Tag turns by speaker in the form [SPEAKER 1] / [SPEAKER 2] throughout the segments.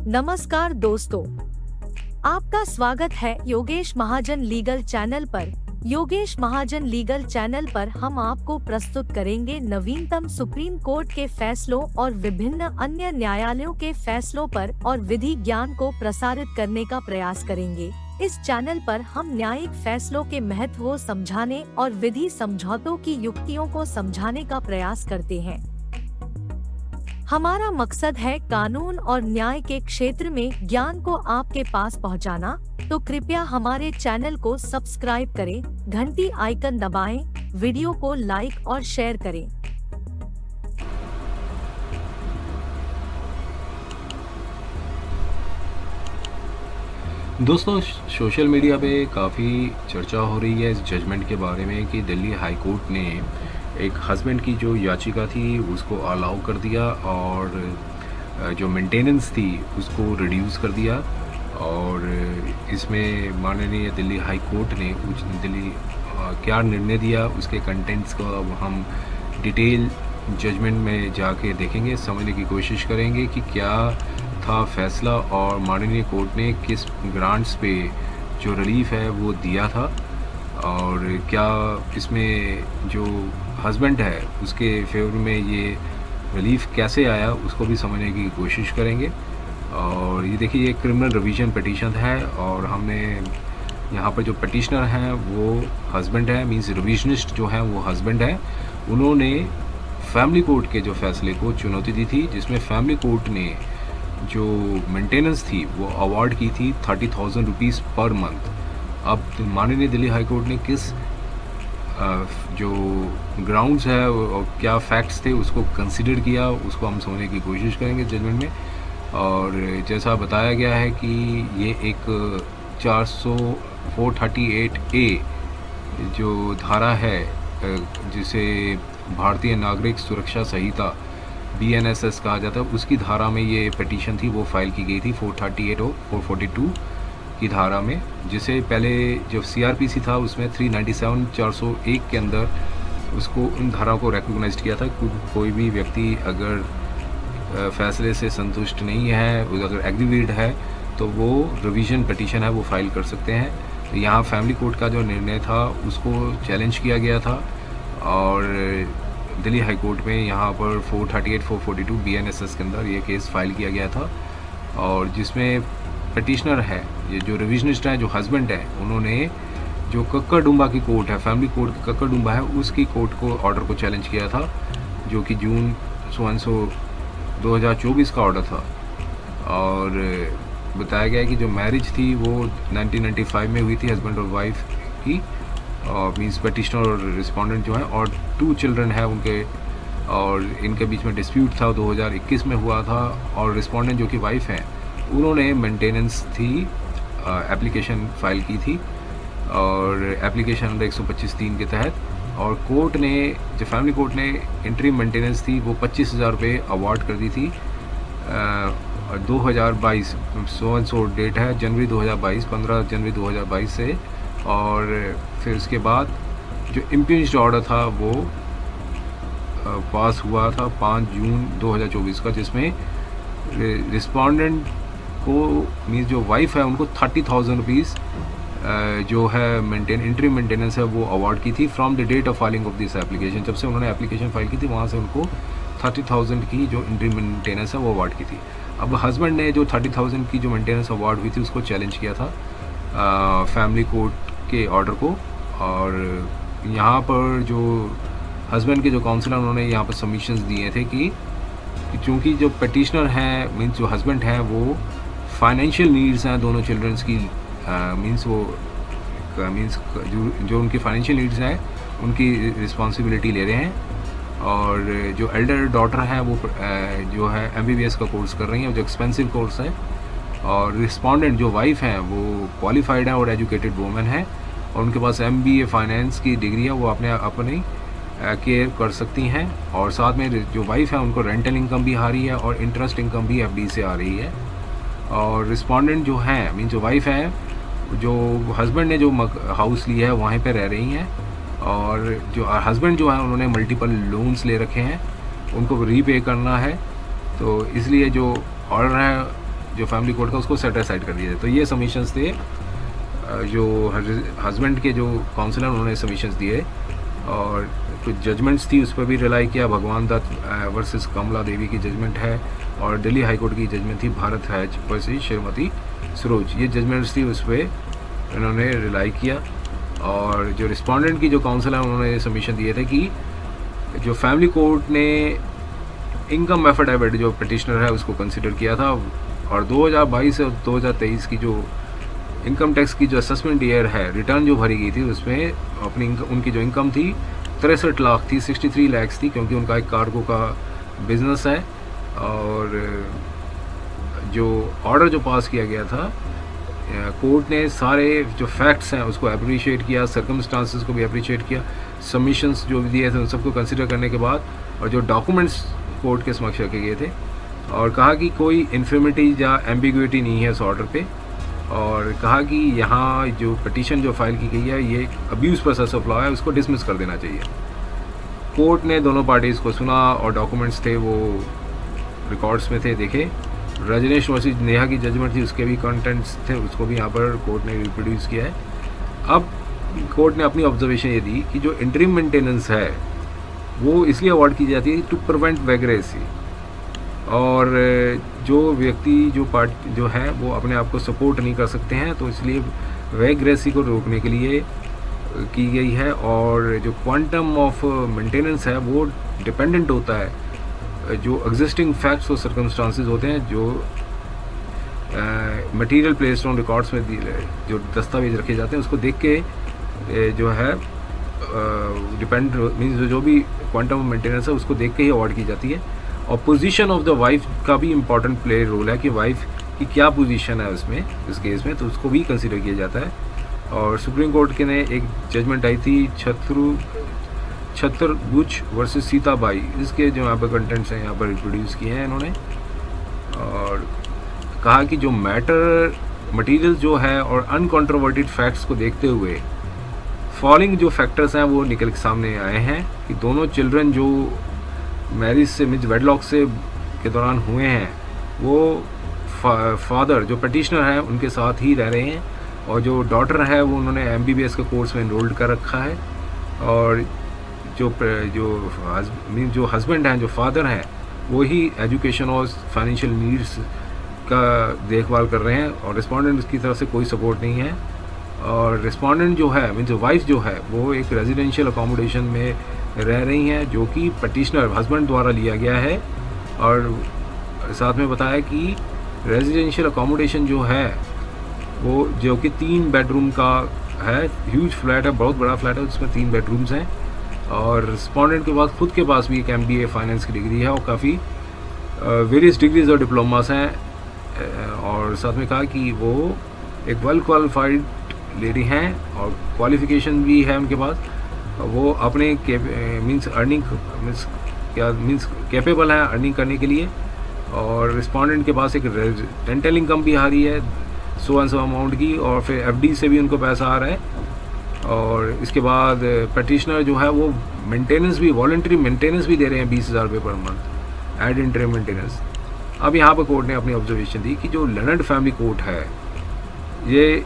[SPEAKER 1] नमस्कार दोस्तों, आपका स्वागत है योगेश महाजन लीगल चैनल पर। योगेश महाजन लीगल चैनल पर हम आपको प्रस्तुत करेंगे नवीनतम सुप्रीम कोर्ट के फैसलों और विभिन्न अन्य न्यायालयों के फैसलों पर और विधि ज्ञान को प्रसारित करने का प्रयास करेंगे। इस चैनल पर हम न्यायिक फैसलों के महत्व को समझाने और विधि समझौतों की युक्तियों को समझाने का प्रयास करते हैं। हमारा मकसद है कानून और न्याय के क्षेत्र में ज्ञान को आपके पास पहुंचाना, तो कृपया हमारे चैनल को सब्सक्राइब करें, घंटी आइकन दबाएं, वीडियो को लाइक और शेयर करें।
[SPEAKER 2] दोस्तों, सोशल मीडिया पे काफ़ी चर्चा हो रही है इस जजमेंट के बारे में कि दिल्ली हाई कोर्ट ने एक हस्बैंड की जो याचिका थी उसको अलाउ कर दिया और जो मेंटेनेंस थी उसको रिड्यूस कर दिया। और इसमें माननीय दिल्ली हाई कोर्ट ने दिल्ली क्या निर्णय दिया उसके कंटेंट्स को अब हम डिटेल जजमेंट में जाके देखेंगे, समझने की कोशिश करेंगे कि क्या था फैसला और माननीय कोर्ट ने किस ग्रांट्स पे जो रिलीफ है वो दिया था और क्या इसमें जो हस्बैंड है उसके फेवर में ये रिलीफ कैसे आया उसको भी समझने की कोशिश करेंगे। और ये देखिए, ये क्रिमिनल रिवीजन पिटीशन है और हमने यहाँ पर जो पिटिशनर हैं वो हस्बैंड है, मींस रिविजनिस्ट जो है वो हस्बैंड है। उन्होंने फैमिली कोर्ट के जो फैसले को चुनौती दी थी, जिसमें फैमिली कोर्ट ने जो मेंटेनेंस थी वो अवार्ड की थी 30,000 रुपीज़ पर मंथ। अब माननीय दिल्ली हाई कोर्ट ने किस जो ग्राउंड्स है और क्या फैक्ट्स थे उसको कंसिडर किया, उसको हम समझने की कोशिश करेंगे जजमेंट में। और जैसा बताया गया है कि ये एक 438A जो धारा है जिसे भारतीय नागरिक सुरक्षा संहिता BNSS कहा जाता है, उसकी धारा में ये पिटीशन थी वो फाइल की गई थी 438 और 442 की धारा में, जिसे पहले जो CRPC था उसमें 397 401 के अंदर उसको उन धाराओं को रिकॉग्नाइज किया था। कोई भी व्यक्ति अगर फैसले से संतुष्ट नहीं है, अगर एग्रीवेट है, तो वो रिवीजन पिटीशन है वो फाइल कर सकते हैं। तो यहाँ फैमिली कोर्ट का जो निर्णय था उसको चैलेंज किया गया था और दिल्ली हाई कोर्ट में यहाँ पर 438 442 BNSS के अंदर ये केस फाइल किया गया था। और जिसमें पिटिशनर है, ये जो रिविजनिस्ट है, जो हस्बैंड है, उन्होंने जो कक्कड़डुम्बा की कोर्ट है, फैमिली कोर्ट कक्कड़डुम्बा है, उसकी कोर्ट को ऑर्डर को चैलेंज किया था, जो कि जून 2024 का ऑर्डर था। और बताया गया है कि जो मैरिज थी वो 1995 में हुई थी हस्बैंड और वाइफ की, और मीन्स पिटिशनर और रिस्पोंडेंट जो है, और 2 चिल्ड्रन है उनके, और इनके बीच में डिस्प्यूट था 2021 में हुआ था। और रिस्पोंडेंट जो कि वाइफ हैं उन्होंने मेंटेनेंस थी एप्लीकेशन फाइल की थी और एप्लीकेशन नंबर 125(3) के तहत, और कोर्ट ने, जो फैमिली कोर्ट ने इंटरिम मेंटेनेंस थी वो 25,000 रुपये अवार्ड कर दी थी 2022 सो डेट है जनवरी 2022, 15 जनवरी 2022 से। और फिर उसके बाद जो इम्पीच्ड ऑर्डर था वो पास हुआ था 5 जून 2024 का, जिसमें रिस्पोंडेंट को, मीन्स जो वाइफ है, उनको 30,000 रुपीज़ जो है इंटरिम मेंटेनेंस है वो अवार्ड की थी from the date of filing of this application. जब से उन्होंने एप्लीकेशन फाइल की थी वहाँ से उनको 30,000 की जो इंटरिम मेंटेनेंस है वो अवार्ड की थी। अब हस्बैंड ने जो 30,000 की जो मेंटेनेंस अवार्ड हुई थी उसको चैलेंज किया था फैमिली कोर्ट के ऑर्डर को। और यहाँ पर जो हस्बैंड के जो काउंसिलर, उन्होंने यहाँ पर सबमिशंस दिए थे कि चूँकि जो पिटिशनर हैं, मीन्स जो हस्बैंड हैं, वो फाइनेंशियल नीड्स हैं दोनों चिल्ड्रंस की, मीन्स वो मीन्स जो उनकी फाइनेंशियल नीड्स हैं उनकी रिस्पॉन्सिबिलिटी ले रहे हैं। और जो एल्डर डॉटर है वो जो है MBBS का कोर्स कर रही हैं, जो एक्सपेंसिव कोर्स है। और रिस्पोंडेंट जो वाइफ हैं वो क्वालिफाइड है और एजुकेटेड वूमेन है, और उनके पास MBA फाइनेंस की डिग्री है, वो अपनी केयर कर सकती हैं। और साथ में जो वाइफ है उनको रेंटल इनकम भी आ रही है और इंटरेस्ट इनकम भी FD से आ रही है। और रिस्पोंडेंट जो हैं, मीन जो वाइफ है, जो हस्बैंड ने जो हाउस लिया है वहीं पे रह रही हैं, और जो हस्बैंड जो है उन्होंने मल्टीपल लोन्स ले रखे हैं, उनको रीपे करना है। तो इसलिए जो ऑर्डर है जो फैमिली कोर्ट का उसको सेट असाइड कर दिया जाए। तो ये सबमिशंस थे जो हस्बैंड के जो काउंसलर उन्होंने सबमिशंस दिए, और कुछ जजमेंट्स थी उस पर भी रिलाई किया। भगवान दत्त वर्सेस कमला देवी की जजमेंट है, और दिल्ली हाई कोर्ट की जजमेंट थी भारत हैज वर्सेस श्रीमती सरोज, ये जजमेंट्स थी उस पर इन्होंने रिलाई किया। और जो रिस्पोंडेंट की जो काउंसलर उन्होंने सबमिशन दिए थे कि जो फैमिली कोर्ट ने इनकम एफिडेविट जो पिटिशनर है उसको कंसिडर किया था, और 2022 और 2023 की जो इनकम टैक्स की जो असेसमेंट ईयर है, रिटर्न जो भरी गई थी उसमें उनकी जो इनकम थी 63 लाख थी, 63 लैक्स थी, क्योंकि उनका एक कार्गो का बिजनेस है। और जो ऑर्डर जो पास किया गया था, कोर्ट ने सारे जो फैक्ट्स हैं उसको अप्रिशिएट किया, सर्कमस्टांसेस को भी अप्रिशिएट किया, सबमिशंस जो भी दिए थे उन सबको कंसिडर करने के बाद, और जो डॉक्यूमेंट्स कोर्ट के समक्ष रखे गए थे, और कहा कि कोई इन्फर्मिटी या एम्बिग्विटी नहीं है इस ऑर्डर पे, और कहा कि यहाँ जो पिटीशन जो फाइल की गई है ये अब्यूज़ प्रोसेस ऑफ लॉ है, उसको डिसमिस कर देना चाहिए। कोर्ट ने दोनों पार्टीज़ को सुना, और डॉक्यूमेंट्स थे वो रिकॉर्ड्स में थे, देखे। रजनीश वर्सेस नेहा की जजमेंट थी, उसके भी कंटेंट्स थे, उसको भी यहाँ पर कोर्ट ने रिप्रोड्यूस किया है। अब कोर्ट ने अपनी ऑब्जर्वेशन ये दी कि जो इंटरिम मेंटेनेंस है वो इसलिए अवॉर्ड की जाती है टू प्रिवेंट वैग्रेसी, और जो व्यक्ति जो है वो अपने आप को सपोर्ट नहीं कर सकते हैं, तो इसलिए वैग्रेसी को रोकने के लिए की गई है। और जो क्वांटम ऑफ मेंटेनेंस है वो डिपेंडेंट होता है जो एग्जिस्टिंग फैक्ट्स और सर्कमस्टांसेस होते हैं, जो मटेरियल प्लेस्ड ऑन रिकॉर्ड्स में जो दस्तावेज रखे जाते हैं उसको देख के जो है डिपेंड मीन्स जो भी क्वांटम मेंटेनेंस है उसको देख के ही अवॉर्ड की जाती है। और पोजीशन ऑफ द वाइफ का भी इम्पॉर्टेंट प्ले रोल है कि वाइफ की क्या पोजीशन है उसमें, इस केस में, तो उसको भी कंसिडर किया जाता है। और सुप्रीम कोर्ट के ने एक जजमेंट आई थी छत्रबुज वर्सेस सीताबाई, इसके जो यहाँ पर कंटेंट्स हैं यहाँ पर रिप्रोड्यूस किए हैं इन्होंने, और कहा कि जो मटीरियल जो है और अनकॉन्ट्रोवर्टेड फैक्ट्स को देखते हुए फॉलोइंग जो फैक्टर्स हैं वो निकल के सामने आए हैं कि दोनों चिल्ड्रन जो मैरिज से मीन्स वेडलॉक से के दौरान हुए हैं वो फादर जो पिटिशनर हैं उनके साथ ही रह रहे हैं, और जो डॉटर है वो उन्होंने MBBS के कोर्स में इनरोल्ड कर रखा है, और जो हस्बैंड हैं, जो फादर हैं, वो ही एजुकेशन और फाइनेंशियल नीड्स का देखभाल कर रहे हैं, और रिस्पोंडेंट की तरफ से कोई सपोर्ट नहीं है। और रिस्पोंडेंट जो है मीन्स वाइफ जो है वो एक रेजिडेंशियल अकोमोडेशन में रह रही हैं, जो कि पिटिशनर हस्बैंड द्वारा लिया गया है। और साथ में बताया कि रेजिडेंशियल अकोमोडेशन जो है वो जो कि 3 बेडरूम का है, ह्यूज फ्लैट है, बहुत बड़ा फ्लैट है, उसमें 3 बेडरूम्स हैं। और रिस्पोंडेंट के बाद खुद के पास भी एक MBA फाइनेंस की डिग्री है, और काफ़ी वेरियस डिग्रीज और डिप्लोमास हैं। और साथ में कहा कि वो एक वेल क्वालिफाइड लेडी हैं, और क्वालिफिकेशन भी है उनके पास, वो अपने मीन्स कैपेबल हैं अर्निंग करने के लिए। और रिस्पोंडेंट के पास एक रेंटल इनकम भी आ रही है सो अमाउंट की, और फिर FD से भी उनको पैसा आ रहा है। और इसके बाद पिटिशनर जो है वो मेंटेनेंस भी, वॉलंटरी मेंटेनेंस भी दे रहे हैं 20,000 रुपये per month add interim maintenance. अब यहाँ पर कोर्ट ने अपनी ऑब्जर्वेशन दी कि जो लर्नड फैमिली कोर्ट है, ये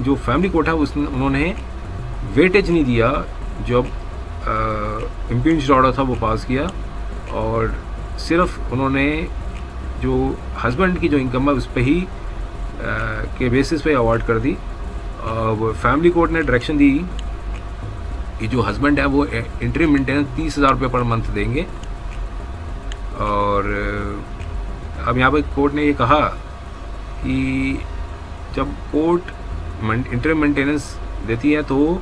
[SPEAKER 2] जो फैमिली कोर्ट है उन्होंने वेटेज नहीं दिया जब इम्पीच्ड ऑर्डर था वो पास किया, और सिर्फ उन्होंने जो हस्बैंड की जो इनकम है उस पर ही के बेसिस पे अवार्ड कर दी। फैमिली कोर्ट ने डायरेक्शन दी कि जो हस्बैंड है वो इंटरिम मेंटेनेंस 30,000 रुपये पर मंथ देंगे। और अब यहाँ पर कोर्ट ने ये कहा कि जब कोर्ट इंटरिम मेंटेनेंस देती है तो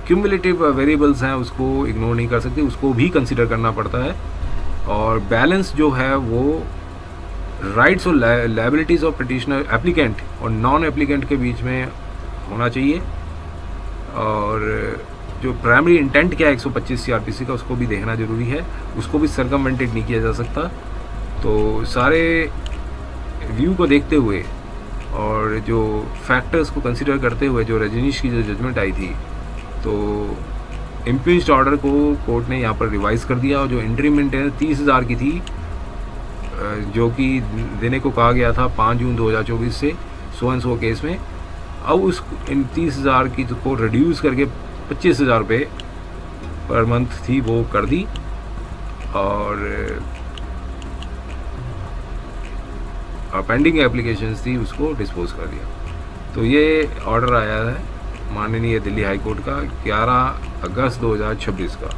[SPEAKER 2] क्यूमुलेटिव वेरिएबल्स हैं उसको इग्नोर नहीं कर सकती, उसको भी कंसिडर करना पड़ता है। और बैलेंस जो है वो राइट्स और लायबिलिटीज़ ऑफ पिटिशनर एप्लीकेंट और नॉन एप्लीकेंट के बीच में होना चाहिए। और जो प्राइमरी इंटेंट क्या है 125 CRPC का, उसको भी देखना ज़रूरी है, उसको भी सर्कमवेंटेड नहीं किया जा सकता। तो सारे व्यू को देखते हुए और जो फैक्टर्स को कंसिडर करते हुए जो रजनीश की जो जजमेंट आई थी, तो इम्पीच्ड ऑर्डर को कोर्ट ने यहाँ पर रिवाइज़ कर दिया, और जो इंटरिम मेंटेनेंस 30,000 की थी जो कि देने को कहा गया था 5 जून 2024 से सो एंड सो केस में, अब उस इन 30,000 की को रिड्यूस करके 25,000 रुपये पर मंथ थी वो कर दी, और पेंडिंग एप्लीकेशंस थी उसको डिस्पोज कर दिया। तो ये ऑर्डर आया है माननीय दिल्ली हाई कोर्ट का 11 अगस्त 2026 का।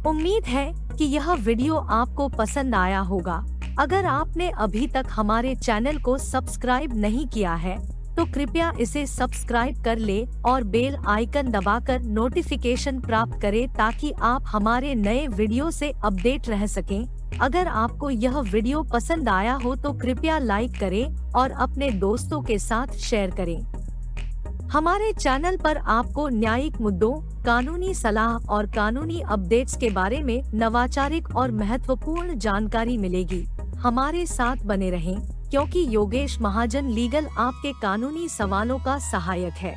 [SPEAKER 1] उम्मीद है कि यह वीडियो आपको पसंद आया होगा। अगर आपने अभी तक हमारे चैनल को सब्सक्राइब नहीं किया है तो कृपया इसे सब्सक्राइब कर ले और बेल आइकन दबाकर नोटिफिकेशन प्राप्त करें ताकि आप हमारे नए वीडियो से अपडेट रह सकें। अगर आपको यह वीडियो पसंद आया हो तो कृपया लाइक करें और अपने दोस्तों के साथ शेयर करें। हमारे चैनल पर आपको न्यायिक मुद्दों, कानूनी सलाह और कानूनी अपडेट्स के बारे में नवाचारिक और महत्वपूर्ण जानकारी मिलेगी। हमारे साथ बने रहें, क्योंकि योगेश महाजन लीगल आपके कानूनी सवालों का सहायक है।